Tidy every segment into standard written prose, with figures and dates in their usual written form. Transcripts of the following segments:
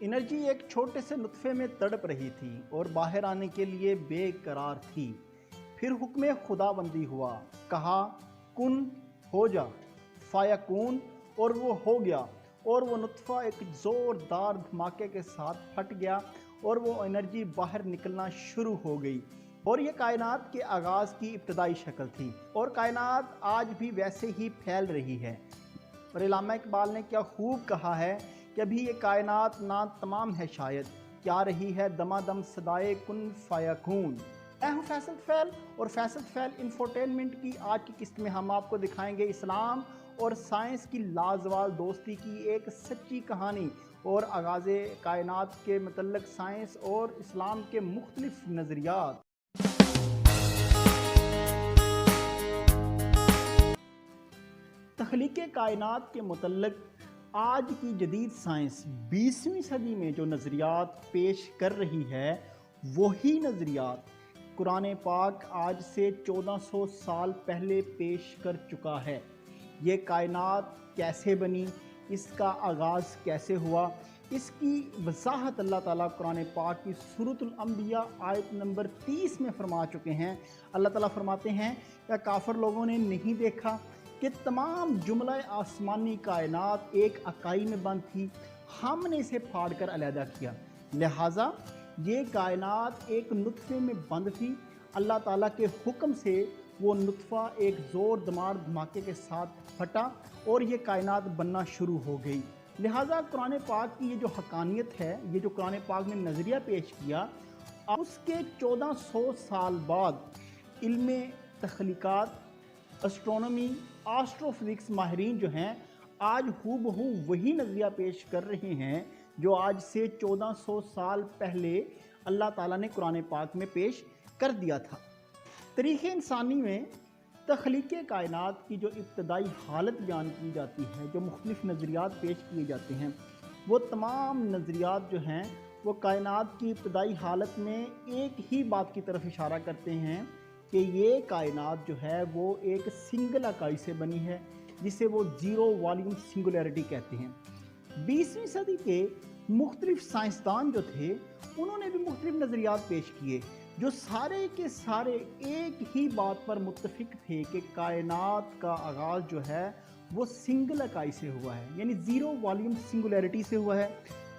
Energy एक छोटे से नुत्फे में तड़प रही थी और बाहर आने के लिए बेकरार थी। फिर हुक्म खुदाबंदी हुआ, कहा कुन हो जा, फायकून, और वो हो गया। और वो नुत्फा एक ज़ोरदार धमाके के साथ फट गया और वो एनर्जी बाहर निकलना शुरू हो गई। और ये कायनात के आगाज़ की इब्तदाई शक्ल थी और कायनात आज भी वैसे ही फैल रही है। और अल्लामा इकबाल ने क्या खूब कहा है कि अभी ये कायनात ना तमाम है शायद, क्या रही है दमादम सदाए कुन फायकून। मैं हूँ फैसल फैल और फैसल फैल इंफोटेनमेंट की आज की किस्त में हम आपको दिखाएंगे इस्लाम और साइंस की लाजवाब दोस्ती की एक सच्ची कहानी और आगाज़ कायनात के मतलब साइंस और इस्लाम के मुख्तलिफ नज़रियात। तख्लीक़ कायनात के मुतल्लिक़ आज की जदीद साइंस 20वीं सदी में जो नज़रियात पेश कर रही है, वही नज़रियात कुरान पाक आज से 1400 साल पहले पेश कर चुका है। ये कायनात कैसे बनी, इसका आगाज़ कैसे हुआ, इसकी वजाहत अल्लाह ताला कुरान पाक की सूरतुल अंबिया आयत नंबर 30 में फरमा चुके हैं। अल्लाह ताला फरमाते हैं, क्या काफिर लोगों ने नहीं देखा कि तमाम जुमला आसमानी कायनात एक अकाई में बंद थी, हमने इसे फाड़ कर अलहदा किया, लिहाजा ये कायनात एक नुत्फे में बंद थी। अल्लाह ताला के हुक्म से वो नुत्फ़ा एक ज़ोरदार धमाके के साथ फटा और ये कायनात बनना शुरू हो गई। लिहाजा कुरान पाक की ये जो हकानियत है, ये जो कुरान पाक ने नज़रिया पेश किया, उसके 1400 साल बाद इल्म तख्लीक़ात, एस्ट्रोनॉमी, एस्ट्रोफिज़िक्स माहिरीन जो हैं आज हूबहू वही नज़रिया पेश कर रहे हैं जो आज से 1400 साल पहले अल्लाह ताला ने कुरान पाक में पेश कर दिया था। तारीख़ इंसानी में तख्लीक़ कायनात की जो इब्तदाई हालत बयान की जाती है, जो मुख्तलिफ़ नज़रियात पेश किए जाते हैं, वो तमाम नज़रियात जो हैं वो कायनात की इब्तदाई हालत में एक ही बात की तरफ इशारा करते हैं कि ये कायनात जो है वो एक सिंगल अकाई से बनी है, जिसे वो ज़ीरो वॉल्यूम सिंगुलैरिटी कहते हैं। 20वीं सदी के मुख्तलिफ साइंसदान जो थे, उन्होंने भी मुख्तलिफ नज़रियात पेश किए जो सारे के सारे एक ही बात पर मुत्तफिक थे कि कायनात का आगाज़ जो है वो सिंगल इकाई से हुआ है, यानी ज़ीरो वॉल्यूम सिंगुलैरिटी से हुआ है।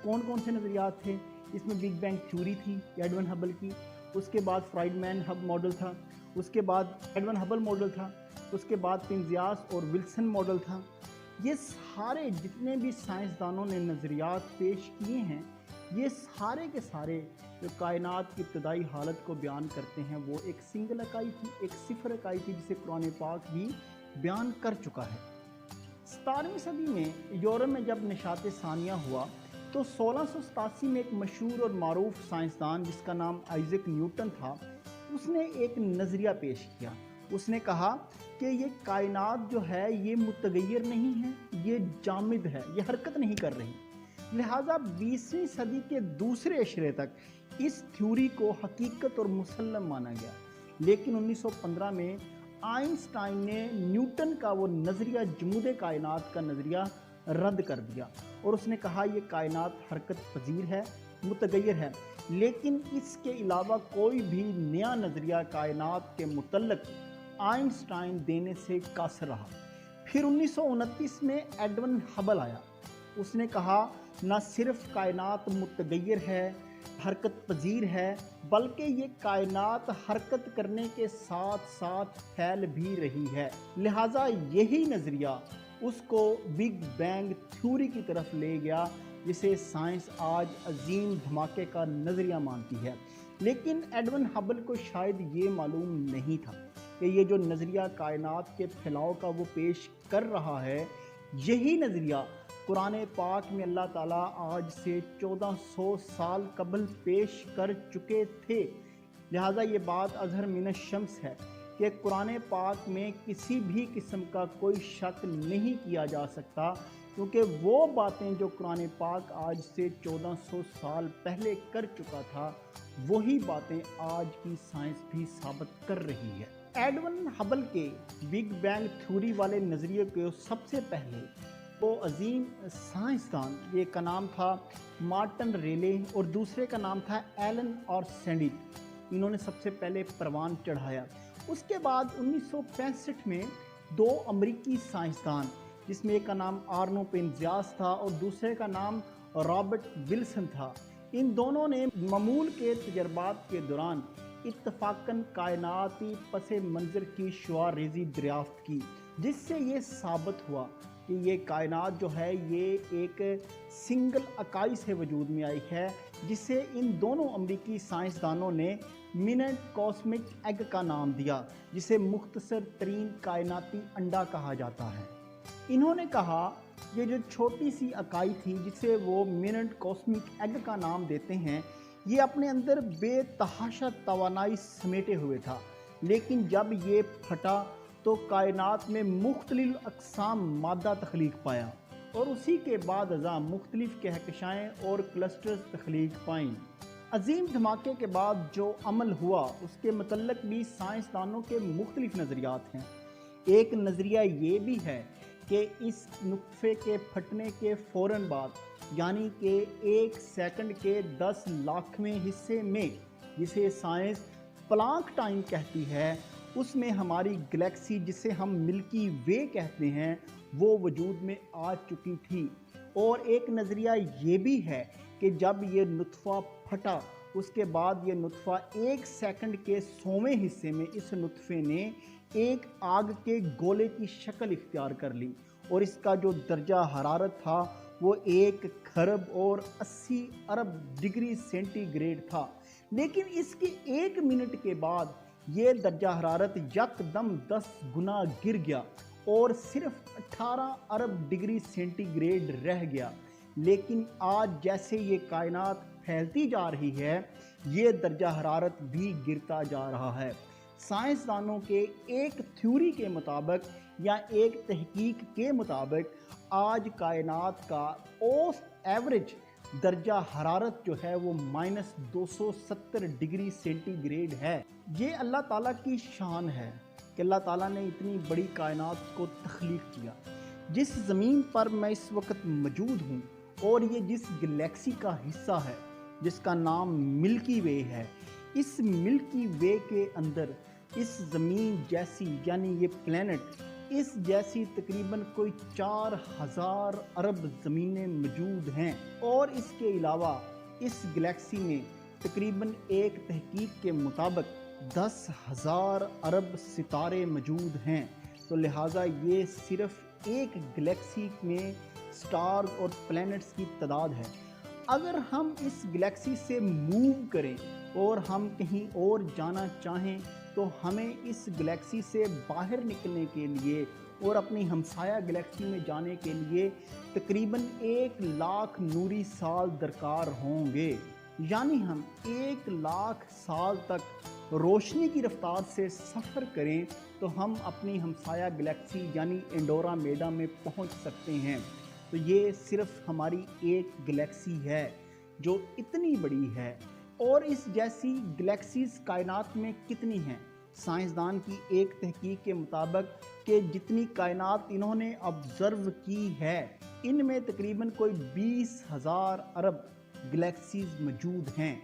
कौन कौन से नज़रियात थे? इसमें बिग बैंग थ्योरी थी एडविन हबल की, उसके बाद फ्राइडमैन हब मॉडल था, उसके बाद एडविन हबल मॉडल था, उसके बाद पिंजियास और विल्सन मॉडल था। ये सारे जितने भी साइंसदानों ने नज़रियात पेश किए हैं, ये सारे के सारे जो कायनात की इब्तदाई हालत को बयान करते हैं वो एक सिंगल इकाई थी, एक सिफर इकाई थी, जिसे कुरान पाक भी बयान कर चुका है। 17वीं सदी में यूरोप में जब निशात सानिया हुआ तो 1687 में एक मशहूर और मारूफ साइंसदान जिसका नाम आइजैक न्यूटन था, उसने एक नज़रिया पेश किया। उसने कहा कि ये कायनात जो है ये मुतगय्यर नहीं है, ये जामिद है, ये हरकत नहीं कर रही। लिहाजा 20वीं सदी के दूसरे अशरे तक इस थ्योरी को हकीकत और मुसल्लम माना गया, लेकिन 1915 में आइंस्टाइन ने न्यूटन का वो नज़रिया जमूद कायनात का नज़रिया रद्द कर दिया और उसने कहा ये कायनात हरकत पजीर है, मुतगय्यर है, लेकिन इसके अलावा कोई भी नया नज़रिया कायनात के मुतल्लिक़ आइंस्टाइन देने से कासर रहा। फिर 1929 में एडविन हबल आया, उसने कहा न सिर्फ कायनात मुतगय्यर है, हरकत पजीर है, बल्कि ये कायनात हरकत करने के साथ साथ फैल भी रही है। लिहाजा यही नज़रिया उसको बिग बैंग थ्योरी की तरफ ले गया, जिसे साइंस आज अजीम धमाके का नज़रिया मानती है। लेकिन एडविन हबल को शायद ये मालूम नहीं था कि ये जो नज़रिया कायनात के फैलाव का वो पेश कर रहा है, यही नज़रिया कुरान पाक में अल्लाह ताला आज से 1400 साल कबल पेश कर चुके थे। लिहाजा ये बात अज़हर मिन शम्स है कि कुरान पाक में किसी भी किस्म का कोई शक नहीं किया जा सकता, क्योंकि वो बातें जो कुरान पाक आज से 1400 साल पहले कर चुका था, वही बातें आज की साइंस भी साबित कर रही है। एडविन हबल के बिग बैंग थ्योरी वाले नज़रिए को सबसे पहले वो अजीम साइंसदान, एक का नाम था मार्टिन रेले और दूसरे का नाम था एलन और सैंडिट। इन्होंने सबसे पहले परवान चढ़ाया। उसके बाद 1965 में दो अमेरिकी साइंसदान, जिसमें एक का नाम आर्नो पेंजियास था और दूसरे का नाम रॉबर्ट विल्सन था, इन दोनों ने मामूल के तजर्बात के दौरान इत्तफाकन कायनाती पसे मंज़र की शुआ रेज़ी दरियाफ्त की, जिससे ये साबित हुआ कि ये कायनात जो है ये एक सिंगल अकाई से वजूद में आई है, जिसे इन दोनों अमेरिकी साइंसदानों ने मिनट कॉस्मिक एग का नाम दिया, जिसे मुख्तसर तरीन कायनाती अंडा कहा जाता है। इन्होंने कहा ये जो छोटी सी अकाई थी जिसे वो मिनट कॉस्मिक एग का नाम देते हैं, ये अपने अंदर बेतहाशा तवानाई समेटे हुए था, लेकिन जब ये फटा तो कायनात में मुख्तलिफ अक़साम मादा तख्लीक पाया और उसी के बाद अज़ा मुख्तलिफ कहकशाएँ और क्लस्टर्स तख्लीक पाईं। अजीम धमाके के बाद जो अमल हुआ उसके मतलब भी साइंसदानों के मुख्तलिफ नज़रियात हैं। एक नज़रिया ये भी है कि इस नुक्फे के फटने के फ़ौरन बाद, यानी कि 1 सेकंड के 10 लाखवें हिस्से में, जिसे साइंस प्लांक टाइम कहती है, उसमें हमारी गैलेक्सी जिसे हम मिल्की वे कहते हैं वो वजूद में आ चुकी थी। और एक नज़रिया ये भी है कि जब ये नुत्फ़ा फटा उसके बाद ये नुत्फ़ा 1 सेकंड के 100वें हिस्से में इस नुत्फ़े ने एक आग के गोले की शक्ल इख्तियार कर ली और इसका जो दर्जा हरारत था वो 1 खरब और 80 अरब डिग्री सेंटीग्रेड था। लेकिन इसके 1 मिनट के बाद ये दर्जा हरारत यकदम 10 गुना गिर गया और सिर्फ 18 अरब डिग्री सेंटीग्रेड रह गया। लेकिन आज जैसे ये कायनात फैलती जा रही है, ये दर्जा हरारत भी गिरता जा रहा है। साइंसदानों के एक थ्योरी के मुताबिक या एक तहकीक के मुताबिक आज कायनात का औसत एवरेज दर्जा हरारत जो है वो -270 डिग्री सेंटीग्रेड है। ये अल्लाह ताला की शान है कि अल्लाह ताला ने इतनी बड़ी कायनात को तख्लीक किया। जिस ज़मीन पर मैं इस वक्त मौजूद हूँ और ये जिस गैलेक्सी का हिस्सा है जिसका नाम मिल्की वे है, इस मिल्की वे के अंदर इस ज़मीन जैसी, यानी ये प्लैनेट इस जैसी तकरीबन कोई 4000 अरब ज़मीनें मौजूद हैं। और इसके अलावा इस गैलेक्सी में तकरीबन एक तहकीक के मुताबिक 10,000 अरब सितारे मौजूद हैं। तो लिहाजा ये सिर्फ एक गैलेक्सी में स्टार्स और प्लैनेट्स की तादाद है। अगर हम इस गैलेक्सी से मूव करें और हम कहीं और जाना चाहें तो हमें इस गैलेक्सी से बाहर निकलने के लिए और अपनी हमसाया गैलेक्सी में जाने के लिए तकरीबन 1 लाख नूरी साल दरकार होंगे। यानी हम 1 लाख साल तक रोशनी की रफ्तार से सफ़र करें तो हम अपनी हमसाया गैलेक्सी यानी एंडोरामेडा में पहुंच सकते हैं। तो ये सिर्फ हमारी एक गैलेक्सी है जो इतनी बड़ी है। और इस जैसी गैलेक्सीज कायनात में कितनी हैं? साइंसदान की एक तहकीक के मुताबिक कि जितनी कायनात इन्होंने ऑब्ज़र्व की है, इनमें तकरीबन कोई 20,000 अरब गैलेक्सीज मौजूद हैं।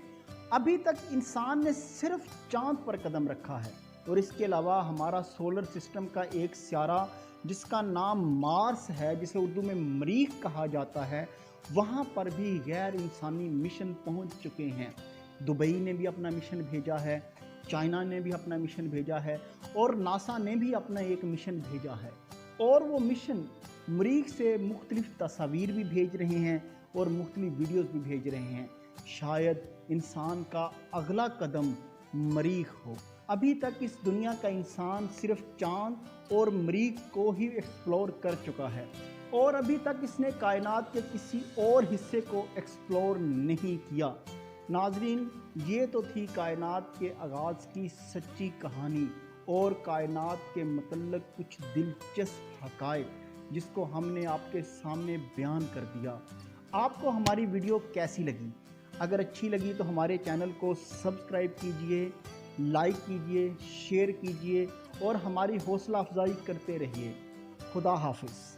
अभी तक इंसान ने सिर्फ चाँद पर कदम रखा है और इसके अलावा हमारा सोलर सिस्टम का एक सियारा जिसका नाम मार्स है, जिसे उर्दू में मरीख कहा जाता है, वहाँ पर भी गैर इंसानी मिशन पहुँच चुके हैं। दुबई ने भी अपना मिशन भेजा है, चाइना ने भी अपना मिशन भेजा है और नासा ने भी अपना एक मिशन भेजा है। और वो मिशन मरीख से मुख्तलिफ तस्वीर भी भेज रहे हैं और मुख्तलिफ वीडियोस भी भेज रहे हैं। शायद इंसान का अगला कदम मरीख हो। अभी तक इस दुनिया का इंसान सिर्फ चाँद और मरीख को ही एक्सप्लोर कर चुका है और अभी तक इसने कायनात के किसी और हिस्से को एक्सप्लोर नहीं किया। नाजरीन, ये तो थी कायनात के आगाज़ की सच्ची कहानी और कायनात के मतलब कुछ दिलचस्प हक़ाइक़ जिसको हमने आपके सामने बयान कर दिया। आपको हमारी वीडियो कैसी लगी? अगर अच्छी लगी तो हमारे चैनल को सब्सक्राइब कीजिए, लाइक कीजिए, शेयर कीजिए और हमारी हौसला अफजाई करते रहिए। खुदा हाफिज़।